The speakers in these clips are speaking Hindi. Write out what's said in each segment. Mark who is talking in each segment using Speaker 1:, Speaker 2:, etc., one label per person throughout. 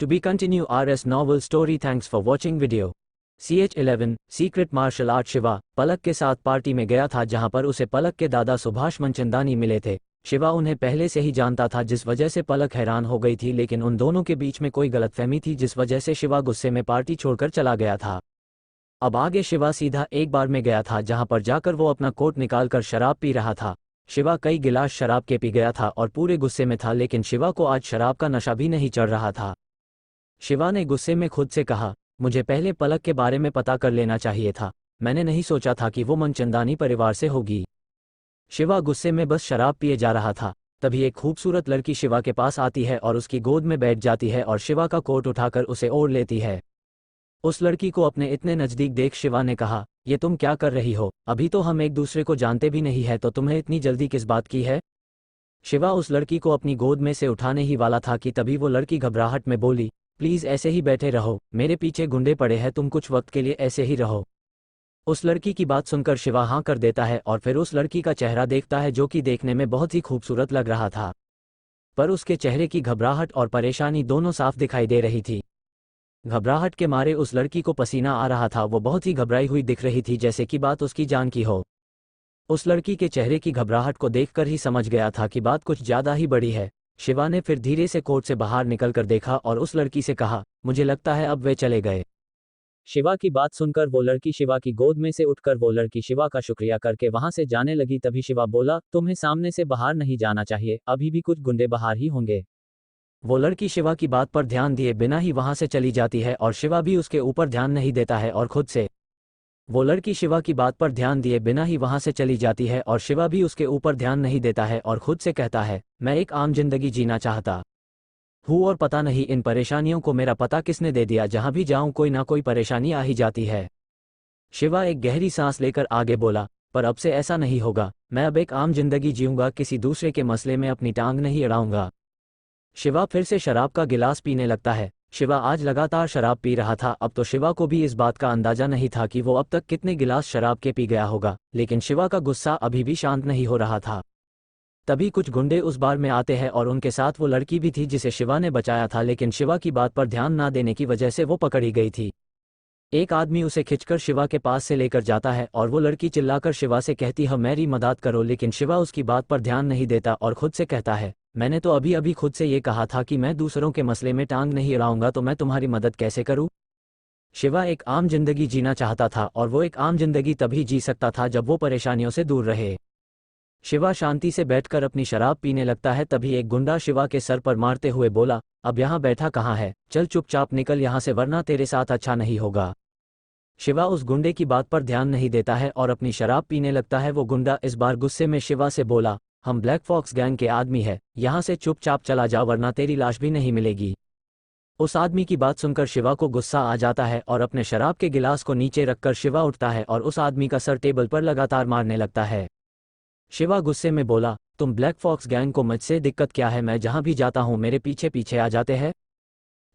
Speaker 1: To be continue RS novel story. Thanks for watching video. CH11 secret martial art Shiva Palak के साथ पार्टी में गया था जहां पर उसे पलक के दादा सुभाष मनचंदानी मिले थे। शिवा उन्हें पहले से ही जानता था जिस वजह से पलक हैरान हो गई थी, लेकिन उन दोनों के बीच में कोई गलतफहमी थी जिस वजह से शिवा गुस्से में पार्टी छोड़कर चला गया था। अब आगे शिवा सीधा एक बार में गया था जहां पर जाकर वो अपना कोट निकालकर शराब पी रहा था। शिवा कई गिलास शराब के पी गया था और पूरे गुस्से में था, लेकिन शिवा को आज शराब का नशा भी नहीं चढ़ रहा था। शिवा ने गुस्से में खुद से कहा, मुझे पहले पलक के बारे में पता कर लेना चाहिए था। मैंने नहीं सोचा था कि वो मनचंदानी परिवार से होगी। शिवा गुस्से में बस शराब पिए जा रहा था। तभी एक खूबसूरत लड़की शिवा के पास आती है और उसकी गोद में बैठ जाती है और शिवा का कोट उठाकर उसे ओढ़ लेती है। उस लड़की को अपने इतने नज़दीक देख शिवा ने कहा, ये तुम क्या कर रही हो? अभी तो हम एक दूसरे को जानते भी नहीं है, तो तुम्हें इतनी जल्दी किस बात की है? शिवा उस लड़की को अपनी गोद में से उठाने ही वाला था कि तभी वो लड़की घबराहट में बोली, प्लीज़ ऐसे ही बैठे रहो, मेरे पीछे गुंडे पड़े हैं, तुम कुछ वक्त के लिए ऐसे ही रहो। उस लड़की की बात सुनकर शिवा हाँ कर देता है और फिर उस लड़की का चेहरा देखता है जो कि देखने में बहुत ही खूबसूरत लग रहा था, पर उसके चेहरे की घबराहट और परेशानी दोनों साफ दिखाई दे रही थी। घबराहट के मारे उस लड़की को पसीना आ रहा था, वो बहुत ही घबराई हुई दिख रही थी, जैसे कि बात उसकी जान की हो। उस लड़की के चेहरे की घबराहट को देखकर ही समझ गया था कि बात कुछ ज़्यादा ही बड़ी है। शिवा ने फिर धीरे से कोर्ट से बाहर निकलकर देखा और उस लड़की से कहा, मुझे लगता है अब वे चले गए। शिवा की बात सुनकर वो लड़की शिवा की गोद में से उठकर वो लड़की शिवा का शुक्रिया करके वहां से जाने लगी। तभी शिवा बोला, तुम्हें सामने से बाहर नहीं जाना चाहिए, अभी भी कुछ गुंडे बाहर ही होंगे। वो लड़की शिवा की बात पर ध्यान दिए बिना ही वहां से चली जाती है और शिवा भी उसके ऊपर ध्यान नहीं देता है और खुद से वो लड़की शिवा की बात पर ध्यान दिए बिना ही वहां से चली जाती है और शिवा भी उसके ऊपर ध्यान नहीं देता है और खुद से कहता है, मैं एक आम जिंदगी जीना चाहता हूँ और पता नहीं इन परेशानियों को मेरा पता किसने दे दिया, जहां भी जाऊं कोई ना कोई परेशानी आ ही जाती है। शिवा एक गहरी सांस लेकर आगे बोला, पर अब से ऐसा नहीं होगा, मैं अब एक आम जिंदगी जीऊंगा, किसी दूसरे के मसले में अपनी टांग नहीं अड़ाऊंगा। शिवा फिर से शराब का गिलास पीने लगता है। शिवा आज लगातार शराब पी रहा था। अब तो शिवा को भी इस बात का अंदाजा नहीं था कि वो अब तक कितने गिलास शराब के पी गया होगा, लेकिन शिवा का गुस्सा अभी भी शांत नहीं हो रहा था। तभी कुछ गुंडे उस बार में आते हैं और उनके साथ वो लड़की भी थी जिसे शिवा ने बचाया था, लेकिन शिवा की बात पर ध्यान ना देने की वजह से वो पकड़ी गई थी। एक आदमी उसे खिंचकर शिवा के पास से लेकर जाता है और वो लड़की चिल्लाकर शिवा से कहती है, मेरी मदद करो, लेकिन शिवा उसकी बात पर ध्यान नहीं देता और खुद से कहता है, मैंने तो अभी अभी खुद से ये कहा था कि मैं दूसरों के मसले में टांग नहीं अड़ाऊंगा, तो मैं तुम्हारी मदद कैसे करूं? शिवा एक आम जिंदगी जीना चाहता था और वो एक आम जिंदगी तभी जी सकता था जब वो परेशानियों से दूर रहे। शिवा शांति से बैठकर अपनी शराब पीने लगता है। तभी एक गुंडा शिवा के सर पर मारते हुए बोला, अब यहाँ बैठा कहाँ है, चल चुपचाप निकल यहाँ से, वरना तेरे साथ अच्छा नहीं होगा। शिवा उस गुंडे की बात पर ध्यान नहीं देता है और अपनी शराब पीने लगता है। वो गुंडा इस बार गुस्से में शिवा से बोला, हम ब्लैक फॉक्स गैंग के आदमी है, यहाँ से चुपचाप चला जा वरना तेरी लाश भी नहीं मिलेगी। उस आदमी की बात सुनकर शिवा को गुस्सा आ जाता है और अपने शराब के गिलास को नीचे रखकर शिवा उठता है और उस आदमी का सर टेबल पर लगातार मारने लगता है। शिवा गुस्से में बोला, तुम ब्लैक फॉक्स गैंग को मुझसे दिक्कत क्या है? मैं जहां भी जाता हूं मेरे पीछे पीछे आ जाते हैं।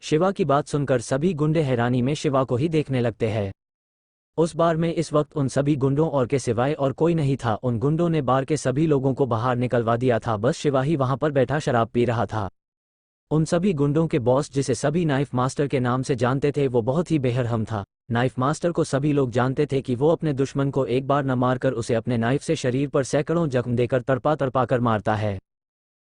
Speaker 1: शिवा की बात सुनकर सभी गुंडे हैरानी में शिवा को ही देखने लगते हैं। उस बार में इस वक्त उन सभी गुंडों और के सिवाय और कोई नहीं था। उन गुंडों ने बार के सभी लोगों को बाहर निकलवा दिया था, बस शिवा ही वहां पर बैठा शराब पी रहा था। उन सभी गुंडों के बॉस, जिसे सभी नाइफ मास्टर के नाम से जानते थे, वो बहुत ही बेरहम था। नाइफ मास्टर को सभी लोग जानते थे कि वो अपने दुश्मन को एक बार न मारकर उसे अपने नाइफ से शरीर पर सैकड़ों जख्म देकर तड़पा तड़पा कर मारता है।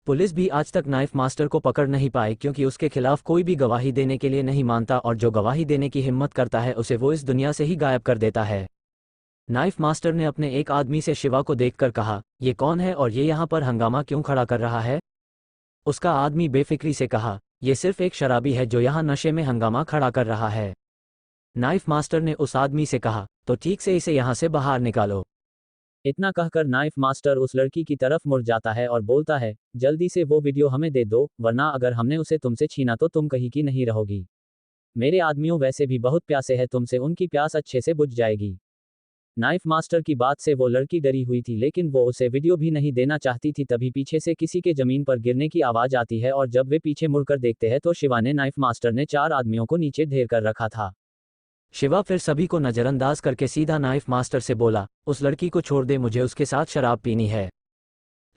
Speaker 1: पुलिस भी आज तक नाइफ मास्टर को पकड़ नहीं पाई, क्योंकि उसके खिलाफ कोई भी गवाही देने के लिए नहीं मानता और जो गवाही देने की हिम्मत करता है उसे वो इस दुनिया से ही गायब कर देता है। नाइफ मास्टर ने अपने एक आदमी से शिवा को देखकर कहा, ये कौन है और ये यहाँ पर हंगामा क्यों खड़ा कर रहा है? उसका आदमी बेफिक्री से कहा, ये सिर्फ एक शराबी है जो यहाँ नशे में हंगामा खड़ा कर रहा है। नाइफ मास्टर ने उस आदमी से कहा, तो ठीक से इसे यहाँ से बाहर निकालो। इतना कहकर नाइफ मास्टर उस लड़की की तरफ मुड़ जाता है और बोलता है, जल्दी से वो वीडियो हमें दे दो, वरना अगर हमने उसे तुमसे छीना तो तुम कहीं की नहीं रहोगी। मेरे आदमियों वैसे भी बहुत प्यासे हैं, तुमसे उनकी प्यास अच्छे से बुझ जाएगी। नाइफ मास्टर की बात से वो लड़की डरी हुई थी, लेकिन वो उसे वीडियो भी नहीं देना चाहती थी। तभी पीछे से किसी के जमीन पर गिरने की आवाज आती है और जब वे पीछे मुड़कर देखते हैं तो शिवा ने नाइफ मास्टर ने 4 आदमियों को नीचे ढेर कर रखा था। शिवा फिर सभी को नजरअंदाज करके सीधा नाइफ मास्टर से बोला, उस लड़की को छोड़ दे, मुझे उसके साथ शराब पीनी है।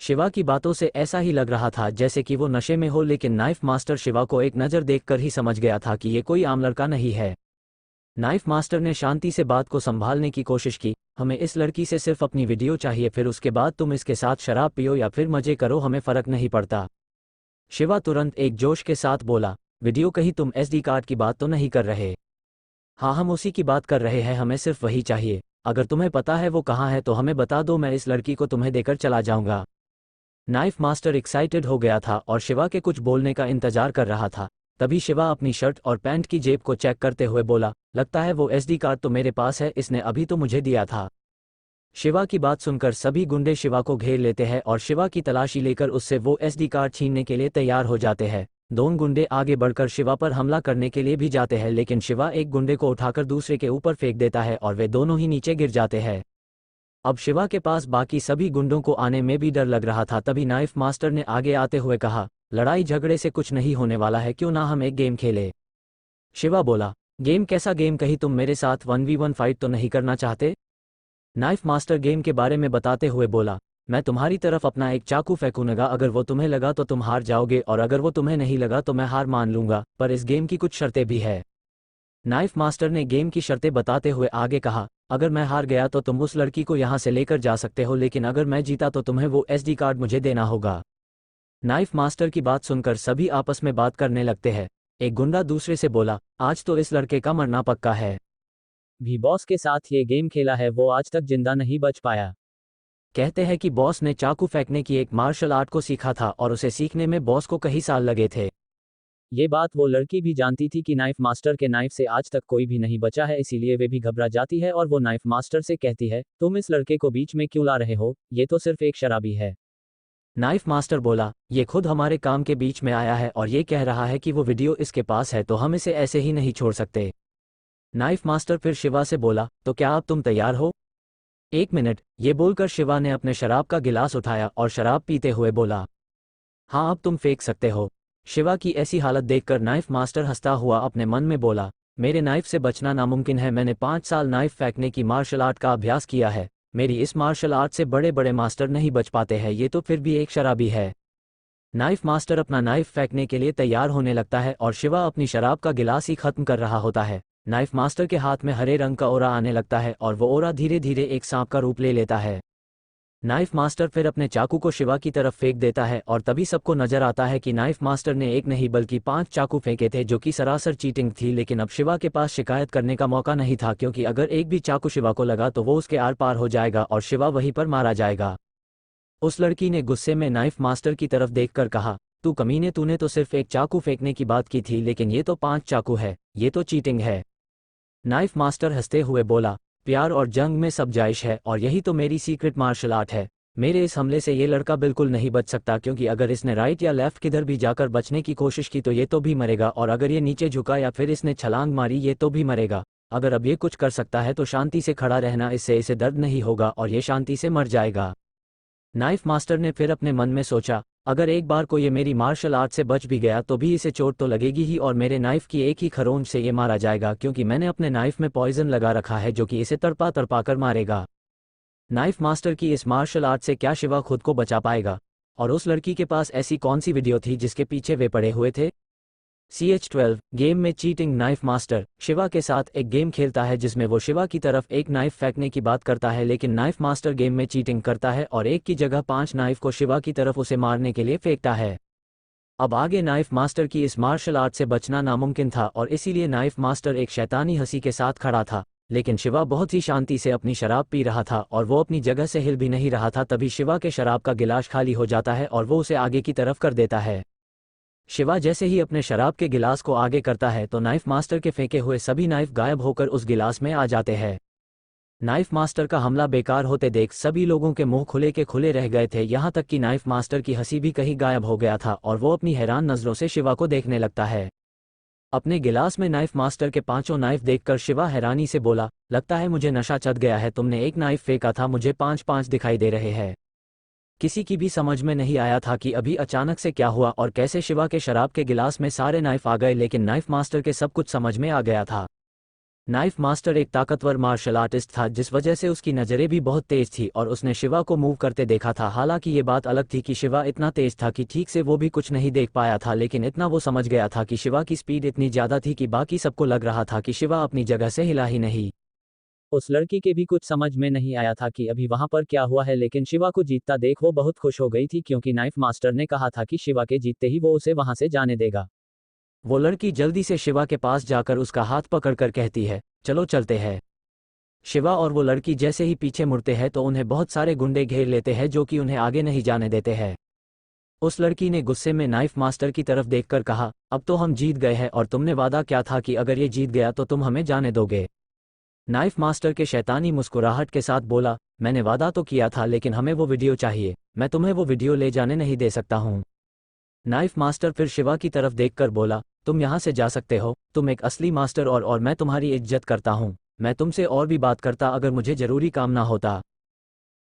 Speaker 1: शिवा की बातों से ऐसा ही लग रहा था जैसे कि वो नशे में हो, लेकिन नाइफ मास्टर शिवा को एक नज़र देखकर ही समझ गया था कि ये कोई आम लड़का नहीं है। नाइफ मास्टर ने शांति से बात को संभालने की कोशिश की। हमें इस लड़की से सिर्फ अपनी वीडियो चाहिए, फिर उसके बाद तुम इसके साथ शराब पियो या फिर मजे करो, हमें फर्क नहीं पड़ता। शिवा तुरंत एक जोश के साथ बोला, वीडियो कहीं तुम SD कार्ड की बात तो नहीं कर रहे? हाँ, हम उसी की बात कर रहे हैं, हमें सिर्फ वही चाहिए। अगर तुम्हें पता है वो कहाँ है तो हमें बता दो, मैं इस लड़की को तुम्हें देकर चला जाऊंगा। नाइफ मास्टर एक्साइटेड हो गया था और शिवा के कुछ बोलने का इंतजार कर रहा था। तभी शिवा अपनी शर्ट और पैंट की जेब को चेक करते हुए बोला, लगता है वो SD कार्ड तो मेरे पास है, इसने अभी तो मुझे दिया था। शिवा की बात सुनकर सभी गुंडे शिवा को घेर लेते हैं और शिवा की तलाशी लेकर उससे वो SD कार्ड छीनने के लिए तैयार हो जाते हैं। दोनों गुंडे आगे बढ़कर शिवा पर हमला करने के लिए भी जाते हैं, लेकिन शिवा एक गुंडे को उठाकर दूसरे के ऊपर फेंक देता है और वे दोनों ही नीचे गिर जाते हैं। अब शिवा के पास बाकी सभी गुंडों को आने में भी डर लग रहा था। तभी नाइफ मास्टर ने आगे आते हुए कहा, लड़ाई झगड़े से कुछ नहीं होने वाला है, क्यों ना हम एक गेम खेले? शिवा बोला, गेम? कैसा गेम? कहीं तुम मेरे साथ 1v1 फाइट तो नहीं करना चाहते? नाइफ मास्टर गेम के बारे में बताते हुए बोला, मैं तुम्हारी तरफ अपना एक चाकू फेंकूंगा, अगर वो तुम्हें लगा तो तुम हार जाओगे और अगर वो तुम्हें नहीं लगा तो मैं हार मान लूंगा, पर इस गेम की कुछ शर्तें भी है। नाइफ मास्टर ने गेम की शर्तें बताते हुए आगे कहा, अगर मैं हार गया तो तुम उस लड़की को यहाँ से लेकर जा सकते हो, लेकिन अगर मैं जीता तो तुम्हें वो SD कार्ड मुझे देना होगा। नाइफ मास्टर की बात सुनकर सभी आपस में बात करने लगते हैं। एक गुंडा दूसरे से बोला, आज तो इस लड़के का मरना पक्का है। भी बॉस के साथ ये गेम खेला है, वो आज तक जिंदा नहीं बच पाया। कहते हैं कि बॉस ने चाकू फेंकने की एक मार्शल आर्ट को सीखा था और उसे सीखने में बॉस को कई साल लगे थे। ये बात वो लड़की भी जानती थी कि नाइफ मास्टर के नाइफ से आज तक कोई भी नहीं बचा है, इसीलिए वे भी घबरा जाती है और वो नाइफ मास्टर से कहती है, तुम इस लड़के को बीच में क्यों ला रहे हो, ये तो सिर्फ एक शराबी है। नाइफ मास्टर बोला, ये खुद हमारे काम के बीच में आया है और ये कह रहा है कि वो वीडियो इसके पास है, तो हम इसे ऐसे ही नहीं छोड़ सकते। नाइफ मास्टर फिर शिवा से बोला, तो क्या अब तुम तैयार हो? 1 मिनट। ये बोलकर शिवा ने अपने शराब का गिलास उठाया और शराब पीते हुए बोला, हाँ अब तुम फेंक सकते हो। शिवा की ऐसी हालत देखकर नाइफ मास्टर हंसता हुआ अपने मन में बोला, मेरे नाइफ से बचना नामुमकिन है, मैंने 5 साल नाइफ फेंकने की मार्शल आर्ट का अभ्यास किया है, मेरी इस मार्शल आर्ट से बड़े बड़े मास्टर नहीं बच पाते हैं, ये तो फिर भी एक शराबी है। नाइफ मास्टर अपना नाइफ फेंकने के लिए तैयार होने लगता है और शिवा अपनी शराब का गिलास ही खत्म कर रहा होता है। नाइफ मास्टर के हाथ में हरे रंग का ओरा आने लगता है और वो ओरा धीरे धीरे एक सांप का रूप ले लेता है। नाइफ मास्टर फिर अपने चाकू को शिवा की तरफ फेंक देता है और तभी सबको नजर आता है कि नाइफ मास्टर ने एक नहीं बल्कि 5 चाकू फेंके थे, जो कि सरासर चीटिंग थी। लेकिन अब शिवा के पास शिकायत करने का मौका नहीं था, क्योंकि अगर एक भी चाकू शिवा को लगा तो वो उसके आर पार हो जाएगा और शिवा वहीं पर मारा जाएगा। उस लड़की ने गुस्से में नाइफ मास्टर की तरफ देखकर कहा, तू कमीने, तूने तो सिर्फ एक चाकू फेंकने की बात की थी, लेकिन ये तो 5 चाकू है, ये तो चीटिंग है। नाइफ मास्टर हंसते हुए बोला, प्यार और जंग में सब जायज है और यही तो मेरी सीक्रेट मार्शल आर्ट है। मेरे इस हमले से ये लड़का बिल्कुल नहीं बच सकता, क्योंकि अगर इसने राइट या लेफ्ट किधर भी जाकर बचने की कोशिश की तो ये तो भी मरेगा, और अगर ये नीचे झुका या फिर इसने छलांग मारी ये तो भी मरेगा। अगर अब ये कुछ कर सकता है तो शांति से खड़ा रहना, इससे इसे दर्द नहीं होगा और ये शांति से मर जाएगा। नाइफ मास्टर ने फिर अपने मन में सोचा, अगर एक बार को ये मेरी मार्शल आर्ट से बच भी गया तो भी इसे चोट तो लगेगी ही और मेरे नाइफ की एक ही खरोंच से ये मारा जाएगा, क्योंकि मैंने अपने नाइफ में पॉइजन लगा रखा है जो कि इसे तड़पा तड़पा कर मारेगा। नाइफ मास्टर की इस मार्शल आर्ट से क्या शिवा खुद को बचा पाएगा? और उस लड़की के पास ऐसी कौन सी वीडियो थी जिसके पीछे वे पड़े हुए थे? CH-12 गेम में चीटिंग। नाइफ मास्टर शिवा के साथ एक गेम खेलता है जिसमें वो शिवा की तरफ एक नाइफ फेंकने की बात करता है, लेकिन नाइफ मास्टर गेम में चीटिंग करता है और एक की जगह 5 नाइफ को शिवा की तरफ उसे मारने के लिए फेंकता है। अब आगे नाइफ मास्टर की इस मार्शल आर्ट से बचना नामुमकिन था और इसीलिए नाइफ मास्टर एक शैतानी हंसी के साथ खड़ा था, लेकिन शिवा बहुत ही शांति से अपनी शराब पी रहा था और वो अपनी जगह से हिल भी नहीं रहा था। तभी शिवा के शराब का गिलास खाली हो जाता है और वो उसे आगे की तरफ कर देता है। शिवा जैसे ही अपने शराब के गिलास को आगे करता है तो नाइफ मास्टर के फेंके हुए सभी नाइफ गायब होकर उस गिलास में आ जाते हैं। नाइफ मास्टर का हमला बेकार होते देख सभी लोगों के मुंह खुले के खुले रह गए थे, यहाँ तक कि नाइफ मास्टर की हंसी भी कहीं गायब हो गया था और वो अपनी हैरान नजरों से शिवा को देखने लगता है। अपने गिलास में नाइफ मास्टर के 5 नाइफ देखकर शिवा हैरानी से बोला, लगता है मुझे नशा चढ़ गया है, तुमने एक नाइफ फेंका था, मुझे 5-5 दिखाई दे रहे हैं। किसी की भी समझ में नहीं आया था कि अभी अचानक से क्या हुआ और कैसे शिवा के शराब के गिलास में सारे नाइफ आ गए, लेकिन नाइफ मास्टर के सब कुछ समझ में आ गया था। नाइफ मास्टर एक ताकतवर मार्शल आर्टिस्ट था, जिस वजह से उसकी नज़रें भी बहुत तेज थी और उसने शिवा को मूव करते देखा था। हालांकि ये बात अलग थी कि शिवा इतना तेज था कि ठीक से वो भी कुछ नहीं देख पाया था, लेकिन इतना वो समझ गया था कि शिवा की स्पीड इतनी ज़्यादा थी कि बाकी सबको लग रहा था कि शिवा अपनी जगह से हिला ही नहीं। उस लड़की के भी कुछ समझ में नहीं आया था कि अभी वहां पर क्या हुआ है, लेकिन शिवा को जीतता देख वो बहुत खुश हो गई थी, क्योंकि नाइफ मास्टर ने कहा था कि शिवा के जीतते ही वो उसे वहां से जाने देगा। वो लड़की जल्दी से शिवा के पास जाकर उसका हाथ पकड़कर कहती है, चलो चलते हैं। शिवा और वो लड़की जैसे ही पीछे मुड़ते हैं तो उन्हें बहुत सारे गुंडे घेर लेते हैं, जो कि उन्हें आगे नहीं जाने देते हैं। उस लड़की ने गुस्से में नाइफ मास्टर की तरफ देखकर कहा, अब तो हम जीत गए हैं और तुमने वादा किया था कि अगर ये जीत गया तो तुम हमें जाने दोगे। नाइफ मास्टर के शैतानी मुस्कुराहट के साथ बोला, मैंने वादा तो किया था, लेकिन हमें वो वीडियो चाहिए। मैं तुम्हें वो वीडियो ले जाने नहीं दे सकता हूँ। नाइफ मास्टर फिर शिवा की तरफ देखकर बोला, तुम यहाँ से जा सकते हो, तुम एक असली मास्टर और मैं तुम्हारी इज्जत करता हूँ। मैं तुमसे और भी बात करता अगर मुझे जरूरी काम ना होता।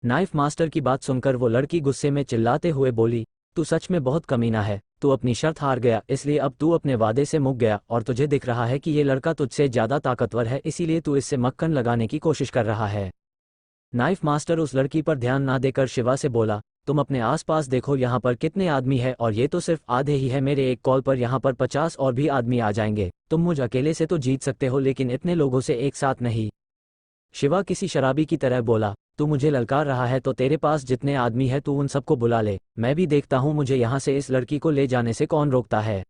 Speaker 1: नाइफ मास्टर की बात सुनकर वो लड़की गुस्से में चिल्लाते हुए बोली, तू सच में बहुत कमीना है। तू अपनी शर्त हार गया, इसलिए अब तू अपने वादे से मुक गया और तुझे दिख रहा है कि ये लड़का तुझसे ज़्यादा ताकतवर है, इसीलिए तू इससे मक्खन लगाने की कोशिश कर रहा है। नाइफ मास्टर उस लड़की पर ध्यान ना देकर शिवा से बोला, तुम अपने आसपास देखो, यहाँ पर कितने आदमी है और ये तो सिर्फ आधे ही है। मेरे एक कॉल पर यहाँ पर 50 और भी आदमी आ जाएंगे। तुम मुझ अकेले से तो जीत सकते हो, लेकिन इतने लोगों से एक साथ नहीं। शिवा किसी शराबी की तरह बोला, तू मुझे ललकार रहा है तो तेरे पास जितने आदमी है तू उन सबको बुला ले, मैं भी देखता हूँ मुझे यहाँ से इस लड़की को ले जाने से कौन रोकता है।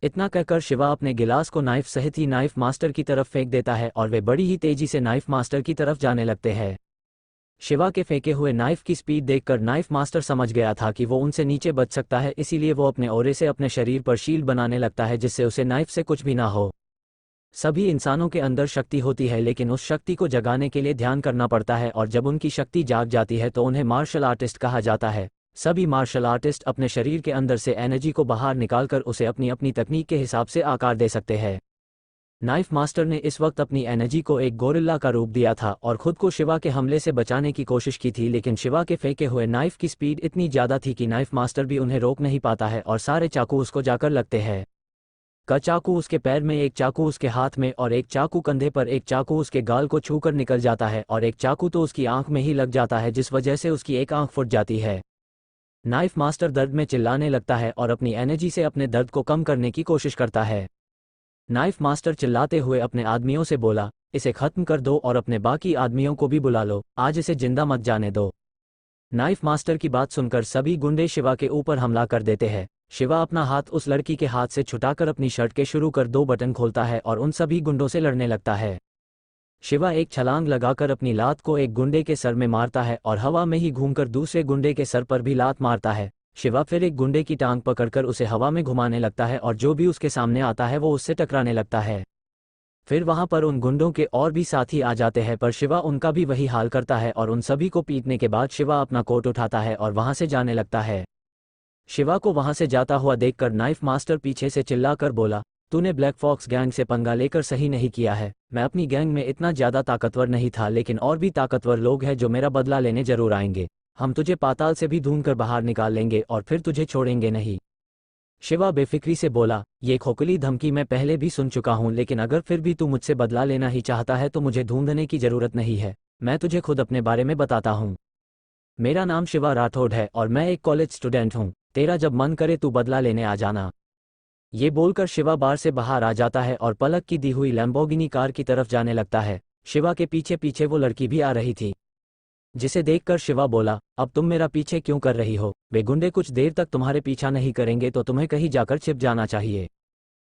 Speaker 1: इतना कहकर शिवा अपने गिलास को नाइफ सहित ही नाइफ मास्टर की तरफ फेंक देता है और वे बड़ी ही तेजी से नाइफ मास्टर की तरफ जाने लगते हैं। शिवा के फेंके हुए नाइफ की स्पीड देखकर नाइफ मास्टर समझ गया था कि वो उनसे नीचे बच सकता है, इसीलिए वो अपने औरे से अपने शरीर पर शील्ड बनाने लगता है, जिससे उसे नाइफ से कुछ भी ना हो। सभी इंसानों के अंदर शक्ति होती है, लेकिन उस शक्ति को जगाने के लिए ध्यान करना पड़ता है, और जब उनकी शक्ति जाग जाती है तो उन्हें मार्शल आर्टिस्ट कहा जाता है। सभी मार्शल आर्टिस्ट अपने शरीर के अंदर से एनर्जी को बाहर निकालकर उसे अपनी अपनी तकनीक के हिसाब से आकार दे सकते हैं। नाइफ मास्टर ने इस वक्त अपनी एनर्जी को एक गोरिल्ला का रूप दिया था और खुद को शिवा के हमले से बचाने की कोशिश की थी, लेकिन शिवा के फेंके हुए नाइफ की स्पीड इतनी ज़्यादा थी कि नाइफ मास्टर भी उन्हें रोक नहीं पाता है और सारे चाकू उसको जाकर लगते हैं। का चाकू उसके पैर में, एक चाकू उसके हाथ में और एक चाकू कंधे पर, एक चाकू उसके गाल को छूकर निकल जाता है और एक चाकू तो उसकी आंख में ही लग जाता है, जिस वजह से उसकी एक आंख फूट जाती है। नाइफ मास्टर दर्द में चिल्लाने लगता है और अपनी एनर्जी से अपने दर्द को कम करने की कोशिश करता है। नाइफ मास्टर चिल्लाते हुए अपने आदमियों से बोला, इसे खत्म कर दो और अपने बाकी आदमियों को भी बुला लो, आज इसे जिंदा मत जाने दो। नाइफ मास्टर की बात सुनकर सभी गुंडे शिवा के ऊपर हमला कर देते हैं। शिवा अपना हाथ उस लड़की के हाथ से छुटाकर अपनी शर्ट के शुरू कर 2 बटन खोलता है और उन सभी गुंडों से लड़ने लगता है। शिवा एक छलांग लगाकर अपनी लात को एक गुंडे के सर में मारता है और हवा में ही घूमकर दूसरे गुंडे के सर पर भी लात मारता है। शिवा फिर एक गुंडे की टांग पकड़कर उसे हवा में घुमाने लगता है और जो भी उसके सामने आता है वो उससे टकराने लगता है। फिर वहां पर उन गुंडों के और भी साथी आ जाते हैं, पर शिवा उनका भी वही हाल करता है और उन सभी को पीटने के बाद शिवा अपना कोट उठाता है और वहां से जाने लगता है। शिवा को वहां से जाता हुआ देखकर नाइफ मास्टर पीछे से चिल्लाकर बोला, तूने ब्लैक फॉक्स गैंग से पंगा लेकर सही नहीं किया है। मैं अपनी गैंग में इतना ज़्यादा ताकतवर नहीं था, लेकिन और भी ताकतवर लोग हैं जो मेरा बदला लेने जरूर आएंगे। हम तुझे पाताल से भी ढूंढकर बाहर निकाल लेंगे और फिर तुझे छोड़ेंगे नहीं। शिवा बेफिक्री से बोला, ये खोखली धमकी मैं पहले भी सुन चुका हूँ, लेकिन अगर फिर भी तू मुझसे बदला लेना ही चाहता है तो मुझे ढूंढने की ज़रूरत नहीं है। मैं तुझे खुद अपने बारे में बताता हूँ। मेरा नाम शिवा राठौड़ है और मैं एक कॉलेज स्टूडेंट हूँ। तेरा जब मन करे तू बदला लेने आ जाना। ये बोलकर शिवा बार से बाहर आ जाता है और पलक की दी हुई लैम्बोर्गिनी कार की तरफ जाने लगता है। शिवा के पीछे पीछे वो लड़की भी आ रही थी, जिसे देखकर शिवा बोला, अब तुम मेरा पीछे क्यों कर रही हो? वे गुंडे कुछ देर तक तुम्हारे पीछा नहीं करेंगे तो तुम्हें कहीं जाकर छिप जाना चाहिए।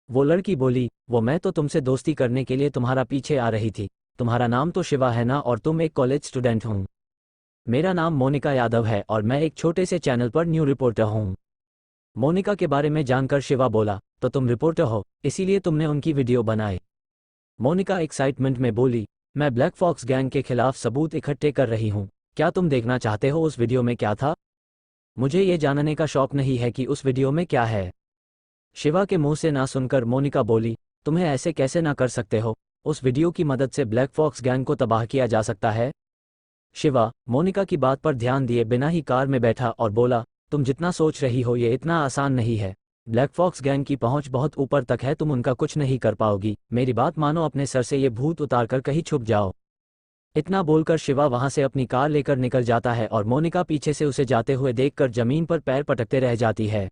Speaker 1: वो लड़की बोली, वो मैं तो तुमसे दोस्ती करने के लिए तुम्हारा पीछे आ रही थी। तुम्हारा नाम तो शिवा है ना, और तुम एक कॉलेज स्टूडेंट हूँ। मेरा नाम मोनिका यादव है और मैं एक छोटे से चैनल पर न्यू रिपोर्टर हूँ। मोनिका के बारे में जानकर शिवा बोला, तो तुम रिपोर्टर हो, इसीलिए तुमने उनकी वीडियो बनाई? मोनिका एक्साइटमेंट में बोली, मैं ब्लैक फॉक्स गैंग के खिलाफ सबूत इकट्ठे कर रही हूँ। क्या तुम देखना चाहते हो उस वीडियो में क्या था? मुझे ये जानने का शौक नहीं है कि उस वीडियो में क्या है। शिवा के मुंह से ना सुनकर मोनिका बोली, तुम्हें ऐसे कैसे ना कर सकते हो? उस वीडियो की मदद से ब्लैक फॉक्स गैंग को तबाह किया जा सकता है। शिवा मोनिका की बात पर ध्यान दिए बिना ही कार में बैठा और बोला, तुम जितना सोच रही हो ये इतना आसान नहीं है। ब्लैक फॉक्स गैंग की पहुंच बहुत ऊपर तक है, तुम उनका कुछ नहीं कर पाओगी, मेरी बात मानो, अपने सर से ये भूत उतारकर कहीं छुप जाओ। इतना बोलकर शिवा वहां से अपनी कार लेकर निकल जाता है और मोनिका पीछे से उसे जाते हुए देखकर जमीन पर पैर पटकते रह जाती है।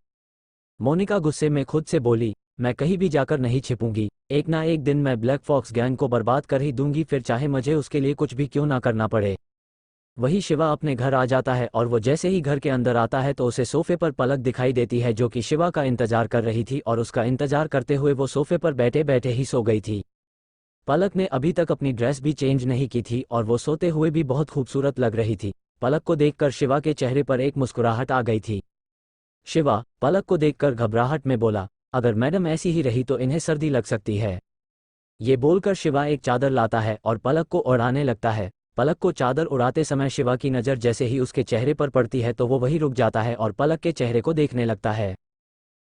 Speaker 1: मोनिका गुस्से में खुद से बोली, मैं कहीं भी जाकर नहीं छिपूंगी, एक ना एक दिन मैं ब्लैक फॉक्स गैंग को बर्बाद कर ही दूंगी, फिर चाहे मुझे उसके लिए कुछ भी क्यों ना करना पड़े। वही शिवा अपने घर आ जाता है और वो जैसे ही घर के अंदर आता है तो उसे सोफे पर पलक दिखाई देती है, जो कि शिवा का इंतजार कर रही थी, और उसका इंतजार करते हुए वो सोफे पर बैठे बैठे ही सो गई थी। पलक ने अभी तक अपनी ड्रेस भी चेंज नहीं की थी और वो सोते हुए भी बहुत खूबसूरत लग रही थी। पलक को देखकर शिवा के चेहरे पर एक मुस्कुराहट आ गई थी। शिवा पलक को देखकर घबराहट में बोला, अगर मैडम ऐसी ही रही तो इन्हें सर्दी लग सकती है। ये बोलकर शिवा एक चादर लाता है और पलक को उड़ाने लगता है। पलक को चादर उड़ाते समय शिवा की नज़र जैसे ही उसके चेहरे पर पड़ती है तो वो वहीं रुक जाता है और पलक के चेहरे को देखने लगता है।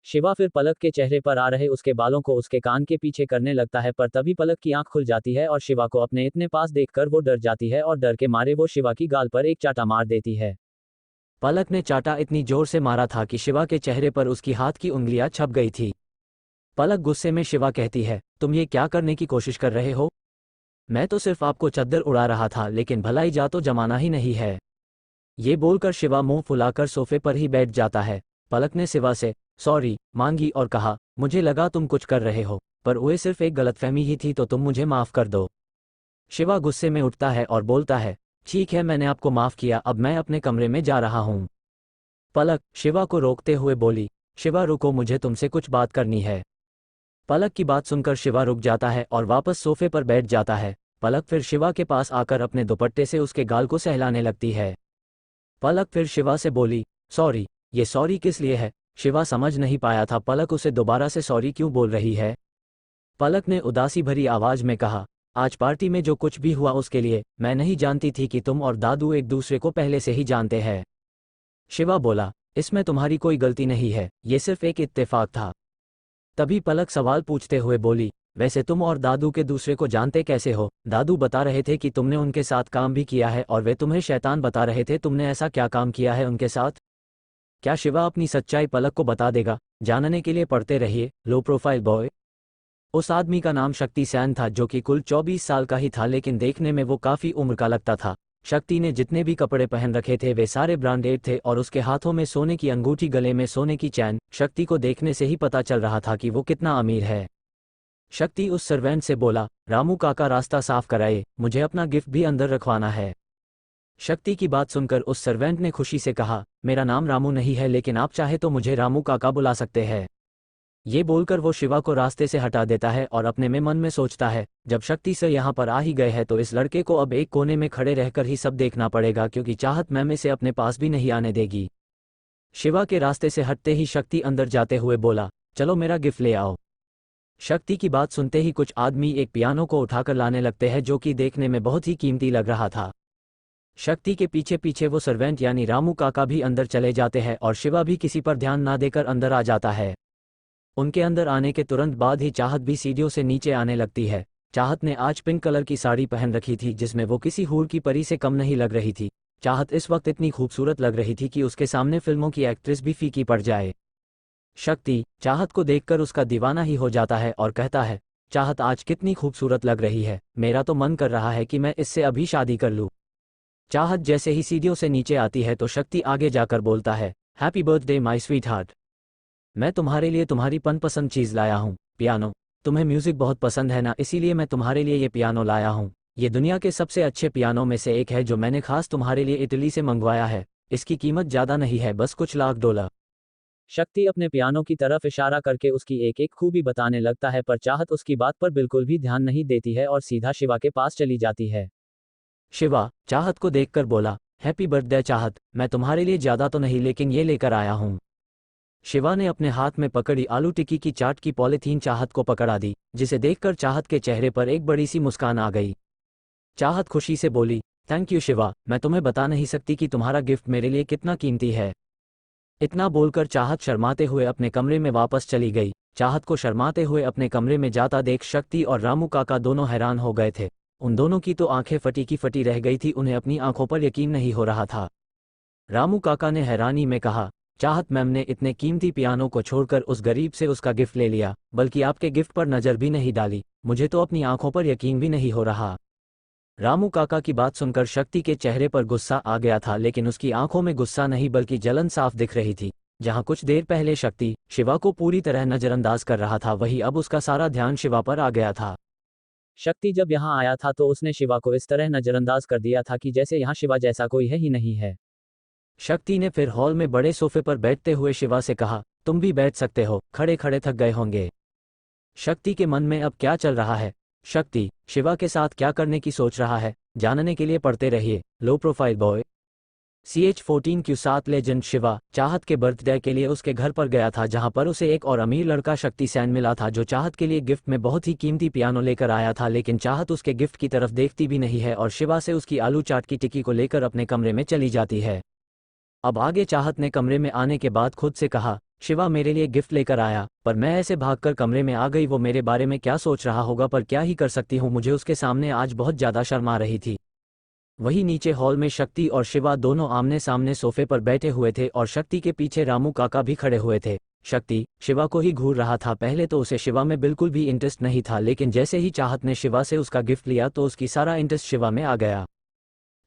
Speaker 1: शिवा फिर पलक के चेहरे पर आ रहे उसके बालों को उसके कान के पीछे करने लगता है, पर तभी पलक की आंख खुल जाती है और शिवा को अपने इतने पास देखकर वो डर जाती है और डर के मारे वो शिवा की गाल पर एक चाटा मार देती है। पलक ने चाटा इतनी जोर से मारा था कि शिवा के चेहरे पर उसकी हाथ की उंगलियां छप गई थी। पलक गुस्से में शिवा कहती है, तुम ये क्या करने की कोशिश कर रहे हो? मैं तो सिर्फ आपको चद्दर उड़ा रहा था, लेकिन भलाई जा तो जमाना ही नहीं है। ये बोलकर शिवा मुंह फुलाकर सोफे पर ही बैठ जाता है। पलक ने शिवा से सॉरी मांगी और कहा, मुझे लगा तुम कुछ कर रहे हो, पर वो सिर्फ एक गलतफहमी ही थी, तो तुम मुझे माफ़ कर दो। शिवा गुस्से में उठता है और बोलता है, ठीक है, मैंने आपको माफ़ किया, अब मैं अपने कमरे में जा रहा हूँ। पलक शिवा को रोकते हुए बोली, शिवा रुको, मुझे तुमसे कुछ बात करनी है। पलक की बात सुनकर शिवा रुक जाता है और वापस सोफे पर बैठ जाता है। पलक फिर शिवा के पास आकर अपने दुपट्टे से उसके गाल को सहलाने लगती है। पलक फिर शिवा से बोली, सॉरी। ये सॉरी किस लिए है? शिवा समझ नहीं पाया था पलक उसे दोबारा से सॉरी क्यों बोल रही है। पलक ने उदासी भरी आवाज में कहा, आज पार्टी में जो कुछ भी हुआ उसके लिए मैं नहीं जानती थी कि तुम और दादू एक दूसरे को पहले से ही जानते हैं। शिवा बोला, इसमें तुम्हारी कोई गलती नहीं है, ये सिर्फ एक इत्तेफाक था। तभी पलक सवाल पूछते हुए बोली, वैसे तुम और दादू के दूसरे को जानते कैसे हो? दादू बता रहे थे कि तुमने उनके साथ काम भी किया है और वे तुम्हें शैतान बता रहे थे, तुमने ऐसा क्या काम किया है उनके साथ? क्या शिवा अपनी सच्चाई पलक को बता देगा? जानने के लिए पढ़ते रहिए लो प्रोफाइल बॉय। उस आदमी का नाम शक्ति सैन था, जो कि कुल 24 साल का ही था, लेकिन देखने में वो काफ़ी उम्र का लगता था। शक्ति ने जितने भी कपड़े पहन रखे थे वे सारे ब्रांडेड थे और उसके हाथों में सोने की अंगूठी, गले में सोने की चैन। शक्ति को देखने से ही पता चल रहा था कि वो कितना अमीर है। शक्ति उस सर्वेंट से बोला, रामू काका रास्ता साफ कराए, मुझे अपना गिफ्ट भी अंदर रखवाना है। शक्ति की बात सुनकर उस सर्वेंट ने खुशी से कहा, मेरा नाम रामू नहीं है, लेकिन आप चाहे तो मुझे रामू काका बुला सकते हैं। ये बोलकर वो शिवा को रास्ते से हटा देता है और अपने में मन में सोचता है, जब शक्ति से यहाँ पर आ ही गए हैं तो इस लड़के को अब एक कोने में खड़े रहकर ही सब देखना पड़ेगा, क्योंकि चाहत मैम इसे अपने पास भी नहीं आने देगी। शिवा के रास्ते से हटते ही शक्ति अंदर जाते हुए बोला, चलो मेरा गिफ्ट ले आओ। शक्ति की बात सुनते ही कुछ आदमी एक पियानो को उठाकर लाने लगते हैं, जो कि देखने में बहुत ही कीमती लग रहा था। शक्ति के पीछे पीछे वो सर्वेंट यानी रामू काका भी अंदर चले जाते हैं और शिवा भी किसी पर ध्यान ना देकर अंदर आ जाता है। उनके अंदर आने के तुरंत बाद ही चाहत भी सीढ़ियों से नीचे आने लगती है। चाहत ने आज पिंक कलर की साड़ी पहन रखी थी, जिसमें वो किसी हूर की परी से कम नहीं लग रही थी। चाहत इस वक्त इतनी खूबसूरत लग रही थी कि उसके सामने फिल्मों की एक्ट्रेस भी फीकी पड़ जाए। शक्ति चाहत को देखकर उसका दीवाना ही हो जाता है और कहता है, चाहत आज कितनी खूबसूरत लग रही है, मेरा तो मन कर रहा है कि मैं इससे अभी शादी कर लूँ। चाहत जैसे ही सीढ़ियों से नीचे आती है तो शक्ति आगे जाकर बोलता है, happy birthday my sweet heart. मैं तुम्हारे लिए तुम्हारी मनपसंद चीज़ लाया हूँ, पियानो। तुम्हें म्यूज़िक बहुत पसंद है ना, इसीलिए मैं तुम्हारे लिए ये पियानो लाया हूँ। ये दुनिया के सबसे अच्छे पियानो में से एक है, जो मैंने खास तुम्हारे लिए इटली से मंगवाया है। इसकी कीमत ज़्यादा नहीं है, बस कुछ लाख $। शक्ति अपने पियानो की तरफ इशारा करके उसकी एक एक खूबी बताने लगता है, पर चाहत उसकी बात पर बिल्कुल भी ध्यान नहीं देती है और सीधा शिवा के पास चली जाती है। शिवा चाहत को देखकर बोला, हैप्पी बर्थडे चाहत, मैं तुम्हारे लिए ज़्यादा तो नहीं लेकिन ये लेकर आया हूँ। शिवा ने अपने हाथ में पकड़ी आलू टिक्की की चाट की पॉलीथीन चाहत को पकड़ा दी, जिसे देखकर चाहत के चेहरे पर एक बड़ी सी मुस्कान आ गई। चाहत खुशी से बोली, थैंक यू शिवा, मैं तुम्हें बता नहीं सकती कि तुम्हारा गिफ्ट मेरे लिए कितना कीमती है। इतना बोलकर चाहत शर्माते हुए अपने कमरे में वापस चली गई। चाहत को शर्माते हुए अपने कमरे में जाता देख शक्ति और रामू काका दोनों हैरान हो गए थे। उन दोनों की तो आंखें फटी की फटी रह गई थी, उन्हें अपनी आंखों पर यकीन नहीं हो रहा था। रामू काका ने हैरानी में कहा, चाहत मैम ने इतने कीमती पियानो को छोड़कर उस गरीब से उसका गिफ्ट ले लिया, बल्कि आपके गिफ्ट पर नज़र भी नहीं डाली। मुझे तो अपनी आंखों पर यकीन भी नहीं हो रहा। रामू काका की बात सुनकर शक्ति के चेहरे पर गुस्सा आ गया था, लेकिन उसकी आंखों में गुस्सा नहीं बल्कि जलन साफ दिख रही थी। जहां कुछ देर पहले शक्ति शिवा को पूरी तरह नज़रअंदाज कर रहा था, वहीं अब उसका सारा ध्यान शिवा पर आ गया था। शक्ति जब यहाँ आया था तो उसने शिवा को इस तरह नज़रअंदाज कर दिया था कि जैसे यहाँ शिवा जैसा कोई है ही नहीं है। शक्ति ने फिर हॉल में बड़े सोफे पर बैठते हुए शिवा से कहा, तुम भी बैठ सकते हो, खड़े खड़े थक गए होंगे। शक्ति के मन में अब क्या चल रहा है, शक्ति शिवा के साथ क्या करने की सोच रहा है, जानने के लिए पढ़ते रहिए लो प्रोफाइल बॉय। CH14 के साथ लेजेंड शिवा चाहत के बर्थडे के लिए उसके घर पर गया था, जहां पर उसे एक और अमीर लड़का शक्ति सैन मिला था जो चाहत के लिए गिफ्ट में बहुत ही कीमती पियानो लेकर आया था। लेकिन चाहत उसके गिफ्ट की तरफ देखती भी नहीं है और शिवा से उसकी आलू चाट की टिक्की को लेकर अपने कमरे में चली जाती है। अब आगे चाहत ने कमरे में आने के बाद खुद से कहा, शिवा मेरे लिए गिफ्ट लेकर आया, पर मैं ऐसे भागकर कमरे में आ गई। वो मेरे बारे में क्या सोच रहा होगा, पर क्या ही कर सकती हूँ, मुझे उसके सामने आज बहुत ज़्यादा शर्म आ रही थी। वहीं नीचे हॉल में शक्ति और शिवा दोनों आमने सामने सोफे पर बैठे हुए थे और शक्ति के पीछे रामू काका भी खड़े हुए थे। शक्ति शिवा को ही घूर रहा था। पहले तो उसे शिवा में बिल्कुल भी इंटरेस्ट नहीं था, लेकिन जैसे ही चाहत ने शिवा से उसका गिफ्ट लिया तो उसकी सारा इंटरेस्ट शिवा में आ गया।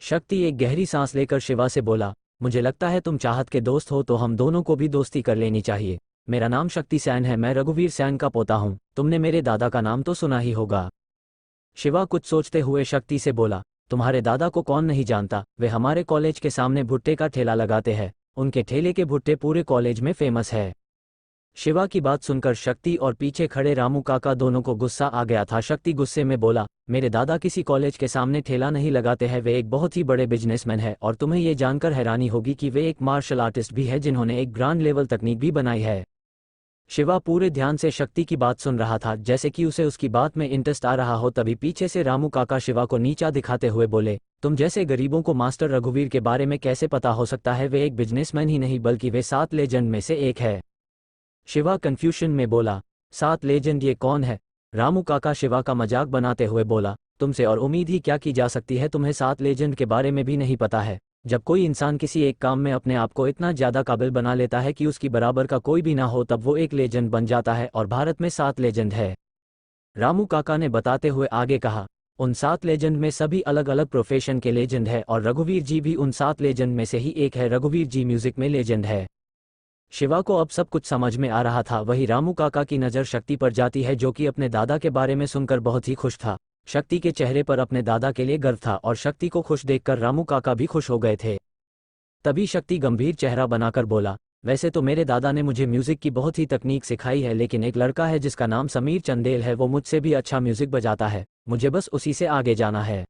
Speaker 1: शक्ति एक गहरी सांस लेकर शिवा से बोला, मुझे लगता है तुम चाहत के दोस्त हो, तो हम दोनों को भी दोस्ती कर लेनी चाहिए। मेरा नाम शक्ति सैन है, मैं रघुवीर सैन का पोता हूँ। तुमने मेरे दादा का नाम तो सुना ही होगा। शिवा कुछ सोचते हुए शक्ति से बोला, तुम्हारे दादा को कौन नहीं जानता, वे हमारे कॉलेज के सामने भुट्टे का ठेला लगाते हैं। उनके ठेले के भुट्टे पूरे कॉलेज में फेमस है। शिवा की बात सुनकर शक्ति और पीछे खड़े रामू काका दोनों को गुस्सा आ गया था। शक्ति गुस्से में बोला, मेरे दादा किसी कॉलेज के सामने ठेला नहीं लगाते हैं, वे एक बहुत ही बड़े बिजनेसमैन है और तुम्हें ये जानकर हैरानी होगी कि वे एक मार्शल आर्टिस्ट भी है जिन्होंने एक ग्रांड लेवल तकनीक भी बनाई है। शिवा पूरे ध्यान से शक्ति की बात सुन रहा था, जैसे कि उसे उसकी बात में इंटरेस्ट आ रहा हो। तभी पीछे से रामू काका शिवा को नीचा दिखाते हुए बोले, तुम जैसे गरीबों को मास्टर रघुवीर के बारे में कैसे पता हो सकता है, वे एक बिजनेसमैन ही नहीं बल्कि वे 7 लेजेंड में से एक है। शिवा कंफ्यूजन में बोला, 7 लेजेंड ये कौन है? रामू काका शिवा का मजाक बनाते हुए बोला, तुमसे और उम्मीद ही क्या की जा सकती है, तुम्हें 7 लेजेंड के बारे में भी नहीं पता है। जब कोई इंसान किसी एक काम में अपने आप को इतना ज़्यादा काबिल बना लेता है कि उसकी बराबर का कोई भी ना हो, तब वो एक लेजेंड बन जाता है और भारत में 7 लेजेंड है। रामू काका ने बताते हुए आगे कहा, उन 7 लेजेंड में सभी अलग अलग प्रोफेशन के लेजेंड है और रघुवीर जी भी उन 7 लेजेंड में से ही एक है। रघुवीर जी म्यूजिक में लेजेंड है। शिवा को अब सब कुछ समझ में आ रहा था। वही रामू काका की नज़र शक्ति पर जाती है, जो कि अपने दादा के बारे में सुनकर बहुत ही खुश था। शक्ति के चेहरे पर अपने दादा के लिए गर्व था और शक्ति को खुश देखकर रामू काका भी खुश हो गए थे। तभी शक्ति गंभीर चेहरा बनाकर बोला, वैसे तो मेरे दादा ने मुझे म्यूजिक की बहुत ही तकनीक सिखाई है, लेकिन एक लड़का है जिसका नाम समीर चंदेल है, वो मुझसे भी अच्छा म्यूजिक बजाता है, मुझे बस उसी से आगे जाना है।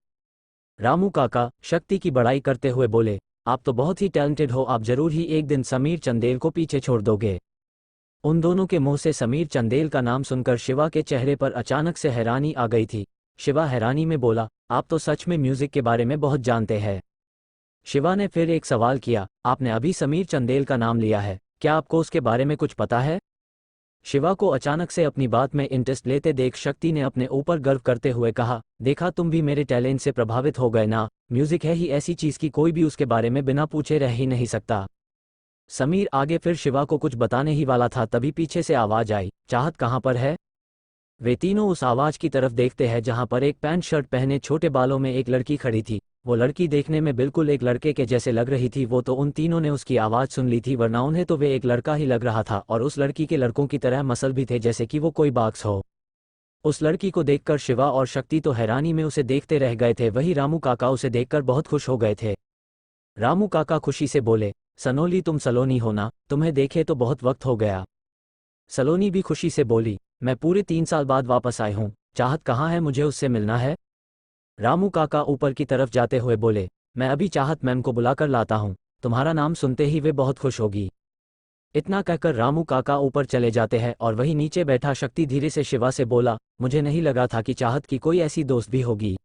Speaker 1: रामू काका शक्ति की बड़ाई करते हुए बोले, आप तो बहुत ही टैलेंटेड हो, आप जरूर ही एक दिन समीर चंदेल को पीछे छोड़ दोगे। उन दोनों के मुंह से समीर चंदेल का नाम सुनकर शिवा के चेहरे पर अचानक से हैरानी आ गई थी। शिवा हैरानी में बोला, आप तो सच में म्यूजिक के बारे में बहुत जानते हैं। शिवा ने फिर एक सवाल किया, आपने अभी समीर चंदेल का नाम लिया है, क्या आपको उसके बारे में कुछ पता है? शिवा को अचानक से अपनी बात में इंटरेस्ट लेते देख शक्ति ने अपने ऊपर गर्व करते हुए कहा, देखा तुम भी मेरे टैलेंट से प्रभावित हो गए ना, म्यूजिक है ही ऐसी चीज की कोई भी उसके बारे में बिना पूछे रह ही नहीं सकता। समीर आगे फिर शिवा को कुछ बताने ही वाला था, तभी पीछे से आवाज आई, चाहत कहाँ पर है? वे तीनों उस आवाज की तरफ देखते हैं जहां पर एक पैंट शर्ट पहने छोटे बालों में एक लड़की खड़ी थी। वो लड़की देखने में बिल्कुल एक लड़के के जैसे लग रही थी। वो तो उन तीनों ने उसकी आवाज़ सुन ली थी, वरना उन्हें तो वे एक लड़का ही लग रहा था और उस लड़की के लड़कों की तरह मसल भी थे जैसे कि वो कोई बाक्स हो। उस लड़की को देखकर शिवा और शक्ति तो हैरानी में उसे देखते रह गए थे। वही रामू काका उसे देखकर बहुत खुश हो गए थे। रामू काका खुशी से बोले, सनोली तुम सलोनी हो ना, तुम्हें देखे तो बहुत वक्त हो गया। सलोनी भी खुशी से बोली, मैं पूरे 3 साल बाद वापस आई हूँ, चाहत कहाँ है, मुझे उससे मिलना है। रामू काका ऊपर की तरफ जाते हुए बोले, मैं अभी चाहत मैम को बुलाकर लाता हूँ, तुम्हारा नाम सुनते ही वे बहुत खुश होगी। इतना कहकर रामू काका ऊपर चले जाते हैं और वही नीचे बैठा शक्ति धीरे से शिवा से बोला, मुझे नहीं लगा था कि चाहत की कोई ऐसी दोस्त भी होगी।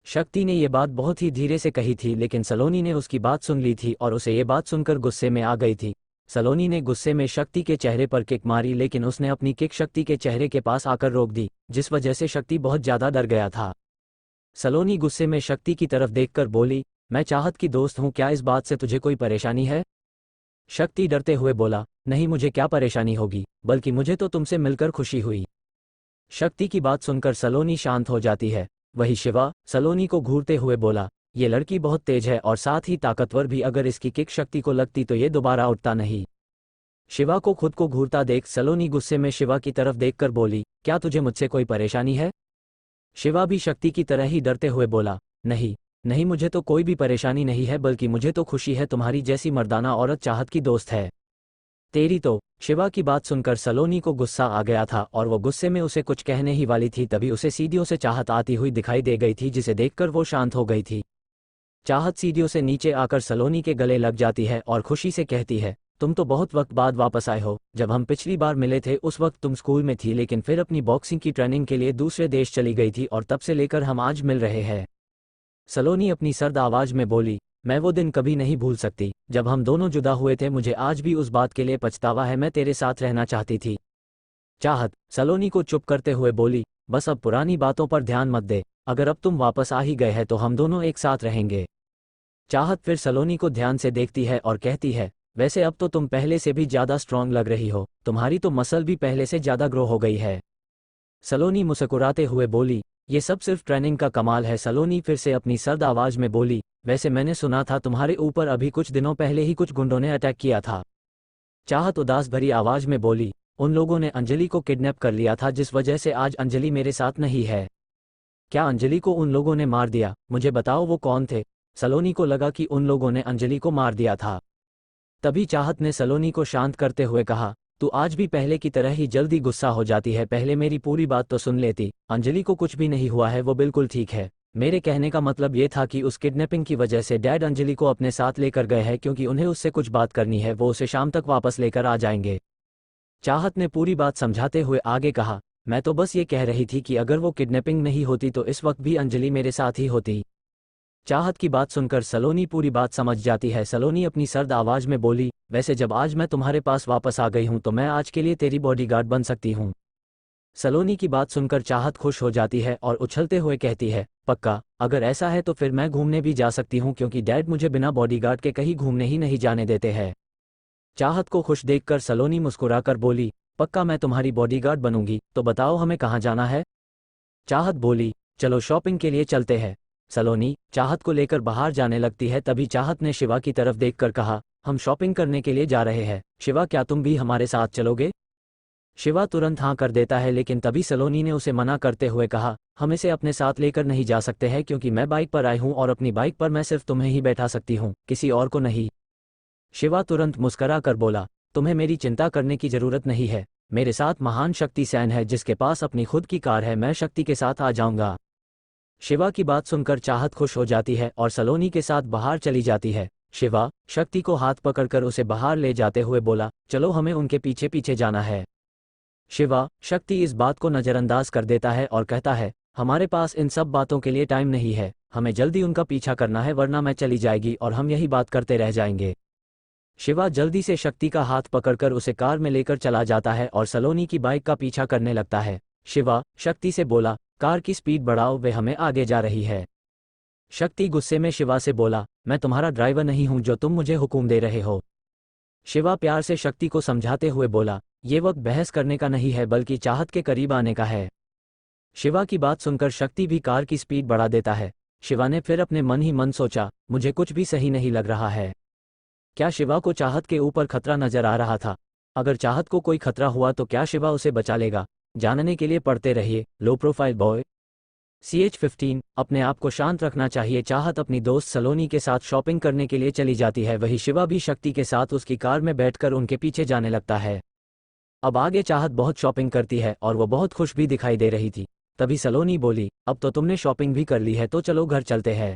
Speaker 1: शक्ति ने ये बात बहुत ही धीरे से कही थी, लेकिन सलोनी ने उसकी बात सुन ली थी और उसे ये बात सुनकर गुस्से में आ गई थी। सलोनी ने गुस्से में शक्ति के चेहरे पर किक मारी, लेकिन उसने अपनी किक शक्ति के चेहरे के पास आकर रोक दी, जिस वजह से शक्ति बहुत ज़्यादा डर गया था। सलोनी गुस्से में शक्ति की तरफ देखकर बोली, मैं चाहत की दोस्त हूँ, क्या इस बात से तुझे कोई परेशानी है? शक्ति डरते हुए बोला, नहीं मुझे क्या परेशानी होगी, बल्कि मुझे तो तुमसे मिलकर खुशी हुई। शक्ति की बात सुनकर सलोनी शांत हो जाती है। वही शिवा सलोनी को घूरते हुए बोला, ये लड़की बहुत तेज है और साथ ही ताकतवर भी, अगर इसकी किक शक्ति को लगती तो ये दोबारा उठता नहीं। शिवा को खुद को घूरता देख सलोनी गुस्से में शिवा की तरफ देखकर बोली, क्या तुझे मुझसे कोई परेशानी है? शिवा भी शक्ति की तरह ही डरते हुए बोला, नहीं नहीं, मुझे तो कोई भी परेशानी नहीं है, बल्कि मुझे तो खुशी है, तुम्हारी जैसी मर्दाना औरत चाहत की दोस्त है। तेरी तो। शिवा की बात सुनकर सलोनी को गुस्सा आ गया था और वो गुस्से में उसे कुछ कहने ही वाली थी, तभी उसे सीढ़ियों से चाहत आती हुई दिखाई दे गई थी, जिसे देखकर वो शांत हो गई थी। चाहत सीढ़ियों से नीचे आकर सलोनी के गले लग जाती है और खुशी से कहती है, तुम तो बहुत वक्त बाद वापस आए हो। जब हम पिछली बार मिले थे उस वक्त तुम स्कूल में थी, लेकिन फिर अपनी बॉक्सिंग की ट्रेनिंग के लिए दूसरे देश चली गई थी और तब से लेकर हम आज मिल रहे हैं। सलोनी अपनी सर्द आवाज में बोली, मैं वो दिन कभी नहीं भूल सकती जब हम दोनों जुदा हुए थे, मुझे आज भी उस बात के लिए पछतावा है, मैं तेरे साथ रहना चाहती थी। चाहत सलोनी को चुप करते हुए बोली, बस अब पुरानी बातों पर ध्यान मत दे, अगर अब तुम वापस आ ही गए हैं तो हम दोनों एक साथ रहेंगे। चाहत फिर सलोनी को ध्यान से देखती है और कहती है, वैसे अब तो तुम पहले से भी ज़्यादा स्ट्रांग लग रही हो, तुम्हारी तो मसल भी पहले से ज़्यादा ग्रो हो गई है। सलोनी मुस्कुराते हुए बोली, ये सब सिर्फ ट्रेनिंग का कमाल है। सलोनी फिर से अपनी सर्द आवाज में बोली, वैसे मैंने सुना था तुम्हारे ऊपर अभी कुछ दिनों पहले ही कुछ गुंडों ने अटैक किया था। चाहत उदास भरी आवाज में बोली, उन लोगों ने अंजलि को किडनैप कर लिया था, जिस वजह से आज अंजलि मेरे साथ नहीं है। क्या अंजलि को उन लोगों ने मार दिया? मुझे बताओ वो कौन थे? सलोनी को लगा कि उन लोगों ने अंजलि को मार दिया था। तभी चाहत ने सलोनी को शांत करते हुए कहा, तू आज भी पहले की तरह ही जल्दी गुस्सा हो जाती है, पहले मेरी पूरी बात तो सुन लेती। अंजलि को कुछ भी नहीं हुआ है, वो बिल्कुल ठीक है। मेरे कहने का मतलब ये था कि उस किडनैपिंग की वजह से डैड अंजलि को अपने साथ लेकर गए हैं, क्योंकि उन्हें उससे कुछ बात करनी है, वो उसे शाम तक वापस लेकर आ जाएंगे। चाहत ने पूरी बात समझाते हुए आगे कहा, मैं तो बस ये कह रही थी कि अगर वो किडनैपिंग नहीं होती तो इस वक्त भी अंजलि मेरे साथ ही होती। चाहत की बात सुनकर सलोनी पूरी बात समझ जाती है। सलोनी अपनी सर्द आवाज में बोली, वैसे जब आज मैं तुम्हारे पास वापस आ गई हूं तो मैं आज के लिए तेरी बॉडीगार्ड बन सकती हूं। सलोनी की बात सुनकर चाहत खुश हो जाती है और उछलते हुए कहती है, पक्का? अगर ऐसा है तो फिर मैं घूमने भी जा सकती हूं, क्योंकि डैड मुझे बिना बॉडीगार्ड के कहीं घूमने ही नहीं जाने देते हैं। चाहत को खुश देखकर सलोनी मुस्कुराकर बोली, पक्का मैं तुम्हारी बॉडीगार्ड बनूंगी, तो बताओ हमें कहाँ जाना है? चाहत बोली, चलो शॉपिंग के लिए चलते हैं। सलोनी चाहत को लेकर बाहर जाने लगती है, तभी चाहत ने शिवा की तरफ देखकर कहा, हम शॉपिंग करने के लिए जा रहे हैं। शिवा, क्या तुम भी हमारे साथ चलोगे? शिवा तुरंत हाँ कर देता है, लेकिन तभी सलोनी ने उसे मना करते हुए कहा, हम इसे अपने साथ लेकर नहीं जा सकते हैं, क्योंकि मैं बाइक पर आई हूँ और अपनी बाइक पर मैं सिर्फ तुम्हें ही बैठा सकती हूँ, किसी और को नहीं। शिवा तुरंत मुस्करा कर बोला, तुम्हें मेरी चिंता करने की जरूरत नहीं है, मेरे साथ महान शक्ति सैन है जिसके पास अपनी खुद की कार है, मैं शक्ति के साथ आ जाऊंगा। शिवा की बात सुनकर चाहत खुश हो जाती है और सलोनी के साथ बाहर चली जाती है। शिवा शक्ति को हाथ पकड़कर उसे बाहर ले जाते हुए बोला, चलो हमें उनके पीछे पीछे जाना है। शिवा शक्ति इस बात को नज़रअंदाज कर देता है और कहता है, हमारे पास इन सब बातों के लिए टाइम नहीं है, हमें जल्दी उनका पीछा करना है, वरना मैं चली जाएगी और हम यही बात करते रह जाएंगे। शिवा जल्दी से शक्ति का हाथ पकड़कर उसे कार में लेकर चला जाता है और सलोनी की बाइक का पीछा करने लगता है। शिवा शक्ति से बोला, कार की स्पीड बढ़ाओ, वे हमें आगे जा रही है। शक्ति गुस्से में शिवा से बोला, मैं तुम्हारा ड्राइवर नहीं हूं जो तुम मुझे हुक्म दे रहे हो। शिवा प्यार से शक्ति को समझाते हुए बोला, ये वक्त बहस करने का नहीं है, बल्कि चाहत के करीब आने का है। शिवा की बात सुनकर शक्ति भी कार की स्पीड बढ़ा देता है। शिवा ने फिर अपने मन ही मन सोचा, मुझे कुछ भी सही नहीं लग रहा है। क्या शिवा को चाहत के ऊपर खतरा नजर आ रहा था? अगर चाहत को कोई खतरा हुआ तो क्या शिवा उसे बचा लेगा? जानने के लिए पढ़ते रहिए लो प्रोफाइल बॉय। CH15 अपने आप को शांत रखना चाहिए। चाहत अपनी दोस्त सलोनी के साथ शॉपिंग करने के लिए चली जाती है, वही शिवा भी शक्ति के साथ उसकी कार में बैठकर उनके पीछे जाने लगता है। अब आगे चाहत बहुत शॉपिंग करती है और वो बहुत खुश भी दिखाई दे रही थी। तभी सलोनी बोली, अब तो तुमने शॉपिंग भी कर ली है, तो चलो घर चलते हैं।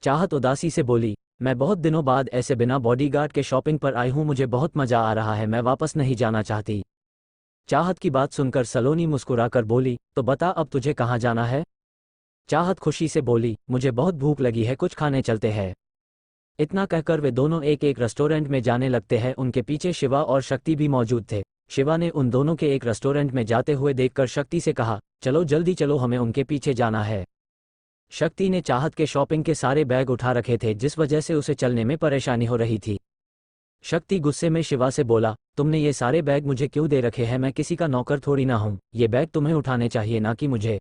Speaker 1: चाहत उदासी से बोली, मैं बहुत दिनों बाद ऐसे बिना बॉडीगार्ड के शॉपिंग पर आई हूँ, मुझे बहुत मजा आ रहा है, मैं वापस नहीं जाना चाहती। चाहत की बात सुनकर सलोनी मुस्कुराकर बोली, तो बता अब तुझे कहाँ जाना है? चाहत खुशी से बोली, मुझे बहुत भूख लगी है, कुछ खाने चलते हैं। इतना कहकर वे दोनों एक एक रेस्टोरेंट में जाने लगते हैं। उनके पीछे शिवा और शक्ति भी मौजूद थे। शिवा ने उन दोनों के एक रेस्टोरेंट में जाते हुए देखकर शक्ति से कहा, चलो जल्दी चलो, हमें उनके पीछे जाना है। शक्ति ने चाहत के शॉपिंग के सारे बैग उठा रखे थे, जिस वजह से उसे चलने में परेशानी हो रही थी। शक्ति गुस्से में शिवा से बोला, तुमने ये सारे बैग मुझे क्यों दे रखे हैं? मैं किसी का नौकर थोड़ी ना हूँ, ये बैग तुम्हें उठाने चाहिए ना कि मुझे।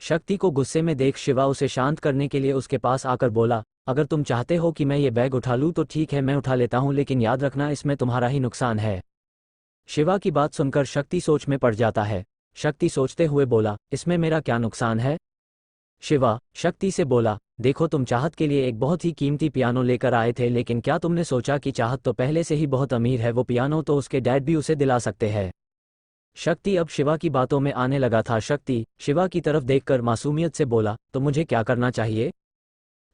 Speaker 1: शक्ति को गुस्से में देख शिवा उसे शांत करने के लिए उसके पास आकर बोला, अगर तुम चाहते हो कि मैं ये बैग उठा लूँ तो ठीक है, मैं उठा लेता हूँ, लेकिन याद रखना इसमें तुम्हारा ही नुकसान है। शिवा की बात सुनकर शक्ति सोच में पड़ जाता है। शक्ति सोचते हुए बोला, इसमें मेरा क्या नुकसान है? शिवा शक्ति से बोला, देखो तुम चाहत के लिए एक बहुत ही कीमती पियानो लेकर आए थे, लेकिन क्या तुमने सोचा कि चाहत तो पहले से ही बहुत अमीर है, वो पियानो तो उसके डैड भी उसे दिला सकते हैं। शक्ति अब शिवा की बातों में आने लगा था। शक्ति शिवा की तरफ देखकर मासूमियत से बोला, तो मुझे क्या करना चाहिए?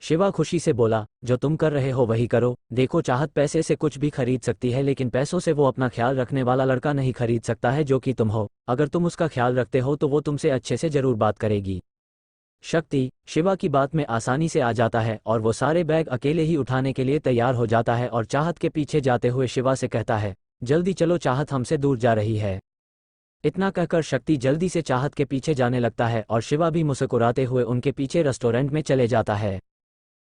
Speaker 1: शिवा खुशी से बोला, जो तुम कर रहे हो वही करो। देखो चाहत पैसे से कुछ भी खरीद सकती है, लेकिन पैसों से वो अपना ख्याल रखने वाला लड़का नहीं खरीद सकता है जो कि तुम हो। अगर तुम उसका ख्याल रखते हो तो वो तुमसे अच्छे से जरूर बात करेगी। शक्ति शिवा की बात में आसानी से आ जाता है और वो सारे बैग अकेले ही उठाने के लिए तैयार हो जाता है और चाहत के पीछे जाते हुए शिवा से कहता है, जल्दी चलो, चाहत हमसे दूर जा रही है। इतना कहकर शक्ति जल्दी से चाहत के पीछे जाने लगता है और शिवा भी मुस्कुराते हुए उनके पीछे रेस्टोरेंट में चले जाता है।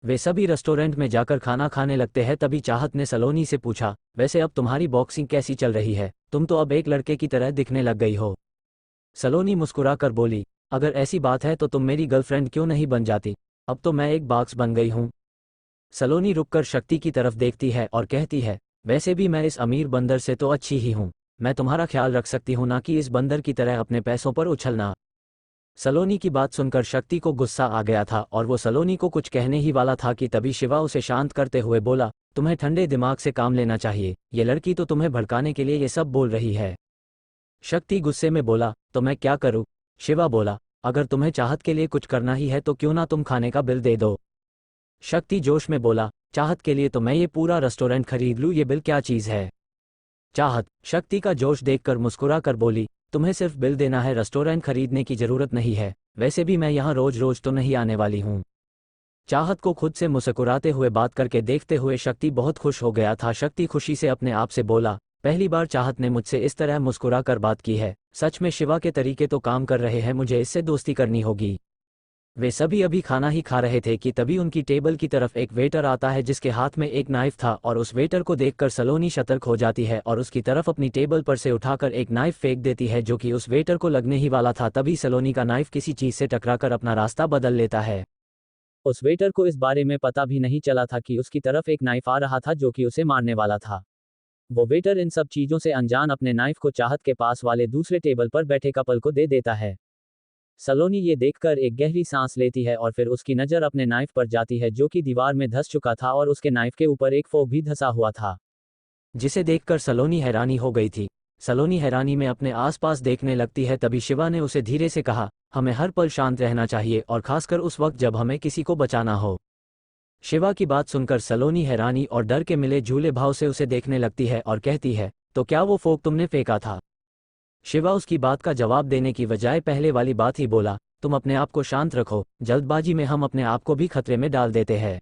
Speaker 1: वे सभी रेस्टोरेंट में जाकर खाना खाने लगते हैं। तभी चाहत ने सलोनी से पूछा, वैसे अब तुम्हारी बॉक्सिंग कैसी चल रही है? तुम तो अब एक लड़के की तरह दिखने लग गई हो। सलोनी मुस्कुराकर बोली, अगर ऐसी बात है तो तुम मेरी गर्लफ्रेंड क्यों नहीं बन जाती? अब तो मैं एक बॉक्स बन गई हूँ। सलोनी रुककर शक्ति की तरफ देखती है और कहती है, वैसे भी मैं इस अमीर बंदर से तो अच्छी ही हूँ। मैं तुम्हारा ख्याल रख सकती हूँ, ना कि इस बंदर की तरह अपने पैसों पर उछलना। सलोनी की बात सुनकर शक्ति को गुस्सा आ गया था और वो सलोनी को कुछ कहने ही वाला था कि तभी शिवा उसे शांत करते हुए बोला, तुम्हें ठंडे दिमाग से काम लेना चाहिए, ये लड़की तो तुम्हें भड़काने के लिए ये सब बोल रही है। शक्ति गुस्से में बोला, तो मैं क्या करूँ? शिवा बोला, अगर तुम्हें चाहत के लिए कुछ करना ही है तो क्यों ना तुम खाने का बिल दे दो। शक्ति जोश में बोला, चाहत के लिए तो मैं ये पूरा रेस्टोरेंट खरीद लूँ, ये बिल क्या चीज़ है? चाहत शक्ति का जोश देखकर मुस्कुरा कर बोली, तुम्हें सिर्फ बिल देना है, रेस्टोरेंट खरीदने की जरूरत नहीं है। वैसे भी मैं यहाँ रोज रोज तो नहीं आने वाली हूँ। चाहत को खुद से मुस्कुराते हुए बात करके देखते हुए शक्ति बहुत खुश हो गया था। शक्ति खुशी से अपने आप से बोला, पहली बार चाहत ने मुझसे इस तरह मुस्कुरा कर बात की है। सच में शिवा के तरीके तो काम कर रहे हैं, मुझे इससे दोस्ती करनी होगी। वे सभी अभी खाना ही खा रहे थे कि तभी उनकी टेबल की तरफ एक वेटर आता है जिसके हाथ में एक नाइफ था और उस वेटर को देखकर सलोनी सतर्क हो जाती है और उसकी तरफ अपनी टेबल पर से उठाकर एक नाइफ फेंक देती है जो कि उस वेटर को लगने ही वाला था। तभी सलोनी का नाइफ किसी चीज से टकराकर अपना रास्ता बदल लेता है। उस वेटर को इस बारे में पता भी नहीं चला था कि उसकी तरफ एक नाइफ आ रहा था जो कि उसे मारने वाला था। वो वेटर इन सब चीजों से अनजान अपने नाइफ को चाहत के पास वाले दूसरे टेबल पर बैठे कपल को दे देता है। सलोनी ये देखकर एक गहरी सांस लेती है और फिर उसकी नज़र अपने नाइफ पर जाती है जो कि दीवार में धंस चुका था और उसके नाइफ के ऊपर एक फोक भी धंसा हुआ था, जिसे देखकर सलोनी हैरानी हो गई थी। सलोनी हैरानी में अपने आसपास देखने लगती है। तभी शिवा ने उसे धीरे से कहा, हमें हर पल शांत रहना चाहिए और खासकर उस वक्त जब हमें किसी को बचाना हो। शिवा की बात सुनकर सलोनी हैरानी और डर के मिले झूले भाव से उसे देखने लगती है और कहती है, तो क्या वो फोक तुमने फेंका था? शिवा उसकी बात का जवाब देने की बजाय पहले वाली बात ही बोला, तुम अपने आप को शांत रखो, जल्दबाजी में हम अपने आप को भी खतरे में डाल देते हैं।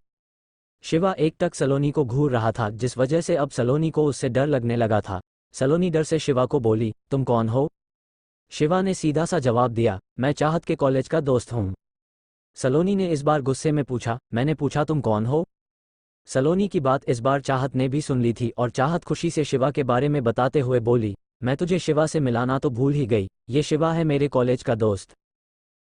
Speaker 1: शिवा एक टक सलोनी को घूर रहा था जिस वजह से अब सलोनी को उससे डर लगने लगा था। सलोनी डर से शिवा को बोली, तुम कौन हो? शिवा ने सीधा सा जवाब दिया, मैं चाहत के कॉलेज का दोस्त हूँ। सलोनी ने इस बार गुस्से में पूछा, मैंने पूछा तुम कौन हो? सलोनी की बात इस बार चाहत ने भी सुन ली थी और चाहत खुशी से शिवा के बारे में बताते हुए बोली, मैं तुझे शिवा से मिलाना तो भूल ही गई, ये शिवा है मेरे कॉलेज का दोस्त।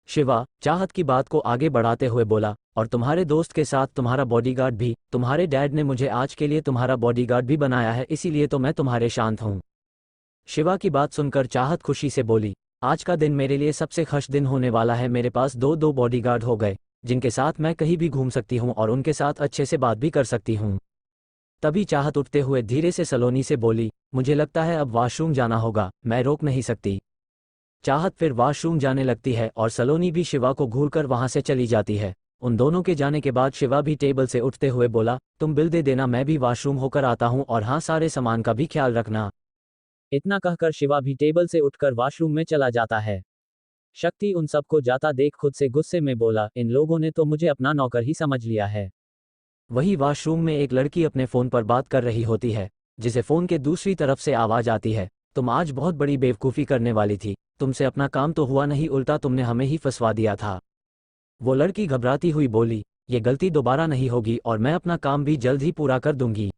Speaker 1: शिवा चाहत की बात को आगे बढ़ाते हुए बोला, और तुम्हारे दोस्त के साथ तुम्हारा बॉडीगार्ड भी। तुम्हारे डैड ने मुझे आज के लिए तुम्हारा बॉडीगार्ड भी बनाया है, इसीलिए तो मैं तुम्हारे शांत हूँ। शिवा की बात सुनकर चाहत खुशी से बोली, आज का दिन मेरे लिए सबसे खुश दिन होने वाला है। मेरे पास दो बॉडीगार्ड हो गए जिनके साथ मैं कहीं भी घूम सकती हूँ और उनके साथ अच्छे से बात भी कर सकती हूँ। तभी चाहत उठते हुए धीरे से सलोनी से बोली, मुझे लगता है अब वॉशरूम जाना होगा, मैं रोक नहीं सकती। चाहत फिर वॉशरूम जाने लगती है और सलोनी भी शिवा को घूरकर वहां से चली जाती है। उन दोनों के जाने के बाद शिवा भी टेबल से उठते हुए बोला, तुम बिल दे देना, मैं भी वॉशरूम होकर आता हूँ और हाँ, सारे सामान का भी ख्याल रखना। इतना कहकर शिवा भी टेबल से उठकर वॉशरूम में चला जाता है। शक्ति उन सबको जाता देख खुद से गुस्से में बोला, इन लोगों ने तो मुझे अपना नौकर ही समझ लिया है। वही वॉशरूम में एक लड़की अपने फ़ोन पर बात कर रही होती है जिसे फ़ोन के दूसरी तरफ से आवाज़ आती है, तुम आज बहुत बड़ी बेवकूफ़ी करने वाली थी, तुमसे अपना काम तो हुआ नहीं, उल्टा तुमने हमें ही फंसवा दिया था। वो लड़की घबराती हुई बोली, ये गलती दोबारा नहीं होगी और मैं अपना काम भी जल्द ही पूरा कर दूंगी।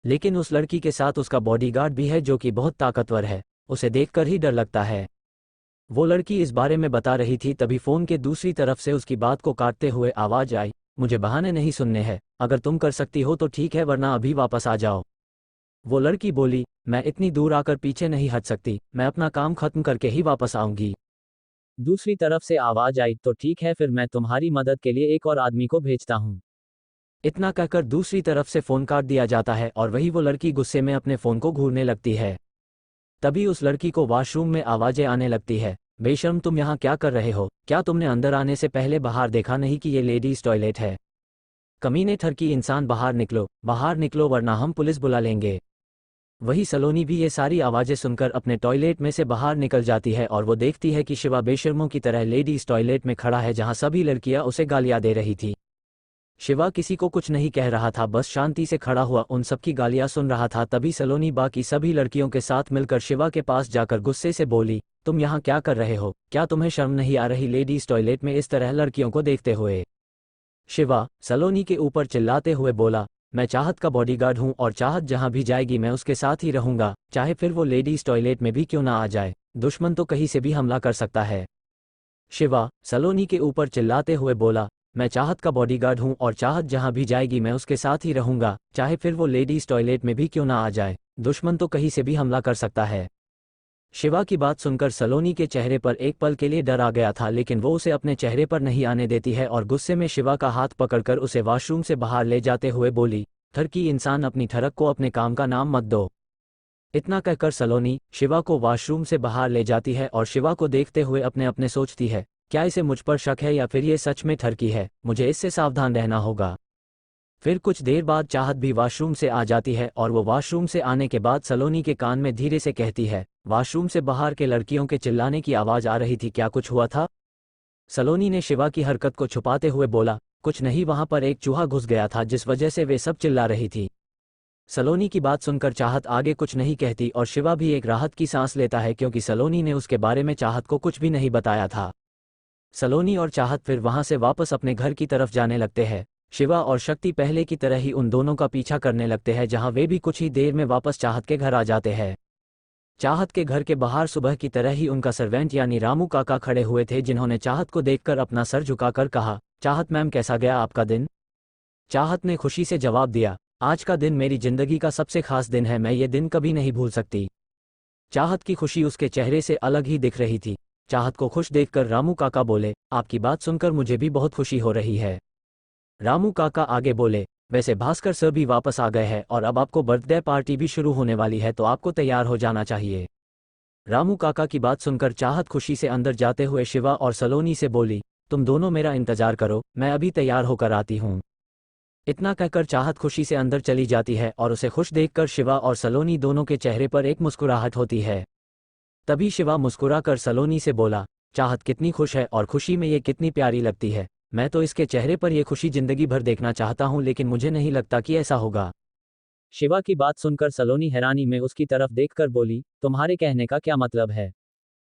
Speaker 1: लेकिन उस लड़की के साथ उसका बॉडीगार्ड भी है जो कि बहुत ताकतवर है, उसे देखकर ही डर लगता है। वो लड़की इस बारे में बता रही थी, तभी फ़ोन के दूसरी तरफ से उसकी बात को काटते हुए आवाज़ आई, मुझे बहाने नहीं सुनने हैं, अगर तुम कर सकती हो तो ठीक है वरना अभी वापस आ जाओ। वो लड़की बोली, मैं इतनी दूर आकर पीछे नहीं हट सकती, मैं अपना काम खत्म करके ही वापस आऊंगी। दूसरी तरफ से आवाज आई, तो ठीक है फिर मैं तुम्हारी मदद के लिए एक और आदमी को भेजता हूँ। इतना कहकर दूसरी तरफ से फ़ोन काट दिया जाता है और वही वो लड़की गुस्से में अपने फ़ोन को घूरने लगती है। तभी उस लड़की को वॉशरूम में आवाज़ें आने लगती है, बेशर्म तुम यहाँ क्या कर रहे हो, क्या तुमने अंदर आने से पहले बाहर देखा नहीं कि ये लेडीज़ टॉयलेट है? कमीने ठरकी इंसान, बाहर निकलो वरना हम पुलिस बुला लेंगे। वही सलोनी भी ये सारी आवाज़ें सुनकर अपने टॉयलेट में से बाहर निकल जाती है और वो देखती है कि शिवा बेशर्मों की तरह लेडीज़ टॉयलेट में खड़ा है जहाँ सभी लड़कियाँ उसे गालियाँ दे रही थी। शिवा किसी को कुछ नहीं कह रहा था, बस शांति से खड़ा हुआ उन सबकी गालियाँ सुन रहा था। तभी सलोनी बाकी सभी लड़कियों के साथ मिलकर शिवा के पास जाकर गुस्से से बोली, तुम यहाँ क्या कर रहे हो, क्या तुम्हें शर्म नहीं आ रही लेडीज़ टॉयलेट में इस तरह लड़कियों को देखते हुए? शिवा सलोनी के ऊपर चिल्लाते हुए बोला, मैं चाहत का बॉडीगार्ड हूँ और चाहत जहाँ भी जाएगी मैं उसके साथ ही रहूंगा, चाहे फिर वो लेडीज़ टॉयलेट में भी क्यों ना आ जाए, दुश्मन तो कहीं से भी हमला कर सकता है। शिवा सलोनी के ऊपर चिल्लाते हुए बोला, मैं चाहत का बॉडीगार्ड हूँ और चाहत जहाँ भी जाएगी मैं उसके साथ ही रहूंगा, चाहे फिर वो लेडीज़ टॉयलेट में भी क्यों ना आ जाए, दुश्मन तो कहीं से भी हमला कर सकता है। शिवा की बात सुनकर सलोनी के चेहरे पर एक पल के लिए डर आ गया था, लेकिन वो उसे अपने चेहरे पर नहीं आने देती है और गुस्से में शिवा का हाथ पकड़कर उसे वॉशरूम से बाहर ले जाते हुए बोली, ठरकी इंसान, अपनी ठरक को अपने काम का नाम मत दो। इतना कहकर सलोनी शिवा को वॉशरूम से बाहर ले जाती है और शिवा को देखते हुए अपने अपने सोचती है, क्या इसे मुझ पर शक है या फिर ये सच में ठरकी है, मुझे इससे सावधान रहना होगा। फिर कुछ देर बाद चाहत भी वॉशरूम से आ जाती है और वो वॉशरूम से आने के बाद सलोनी के कान में धीरे से कहती है, वॉशरूम से बाहर के लड़कियों के चिल्लाने की आवाज़ आ रही थी, क्या कुछ हुआ था? सलोनी ने शिवा की हरकत को छुपाते हुए बोला, कुछ नहीं, वहां पर एक चूहा घुस गया था जिस वजह से वे सब चिल्ला रही थी। सलोनी की बात सुनकर चाहत आगे कुछ नहीं कहती और शिवा भी एक राहत की सांस लेता है क्योंकि सलोनी ने उसके बारे में चाहत को कुछ भी नहीं बताया था। सलोनी और चाहत फिर वहां से वापस अपने घर की तरफ जाने लगते हैं। शिवा और शक्ति पहले की तरह ही उन दोनों का पीछा करने लगते हैं, जहां वे भी कुछ ही देर में वापस चाहत के घर आ जाते हैं। चाहत के घर के बाहर सुबह की तरह ही उनका सर्वेंट यानी रामू काका खड़े हुए थे, जिन्होंने चाहत को देखकर अपना सर झुकाकर कहा, चाहत मैम कैसा गया आपका दिन? चाहत ने खुशी से जवाब दिया, आज का दिन मेरी जिंदगी का सबसे खास दिन है, मैं ये दिन कभी नहीं भूल सकती। चाहत की खुशी उसके चेहरे से अलग ही दिख रही थी। चाहत को खुश देखकर रामू काका बोले, आपकी बात सुनकर मुझे भी बहुत खुशी हो रही है। रामू काका आगे बोले, वैसे भास्कर सर भी वापस आ गए हैं और अब आपको बर्थडे पार्टी भी शुरू होने वाली है, तो आपको तैयार हो जाना चाहिए। रामू काका की बात सुनकर चाहत खुशी से अंदर जाते हुए शिवा और सलोनी से बोली, तुम दोनों मेरा इंतजार करो, मैं अभी तैयार होकर आती हूँ। इतना कहकर चाहत खुशी से अंदर चली जाती है और उसे खुश देखकर शिवा और सलोनी दोनों के चेहरे पर एक मुस्कुराहट होती है। तभी शिवा मुस्कुराकर सलोनी से बोला, चाहत कितनी खुश है और खुशी में ये कितनी प्यारी लगती है, मैं तो इसके चेहरे पर ये खुशी जिंदगी भर देखना चाहता हूँ, लेकिन मुझे नहीं लगता कि ऐसा होगा। शिवा की बात सुनकर सलोनी हैरानी में उसकी तरफ देखकर बोली, तुम्हारे कहने का क्या मतलब है?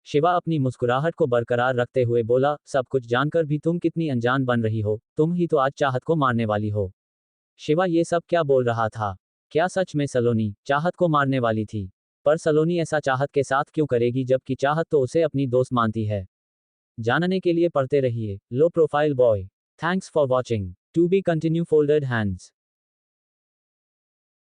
Speaker 1: शिवा अपनी मुस्कुराहट को बरकरार रखते हुए बोला, सब कुछ जानकर भी तुम कितनी अनजान बन रही हो, तुम ही तो आज चाहत को मारने वाली हो। शिवा ये सब क्या बोल रहा था? क्या सच में सलोनी चाहत को मारने वाली थी? पर सलोनी ऐसा चाहत के साथ क्यों करेगी, जबकि चाहत तो उसे अपनी दोस्त मानती है? जानने के लिए पढ़ते रहिए low profile boy. Thanks for watching. To be continue folded hands.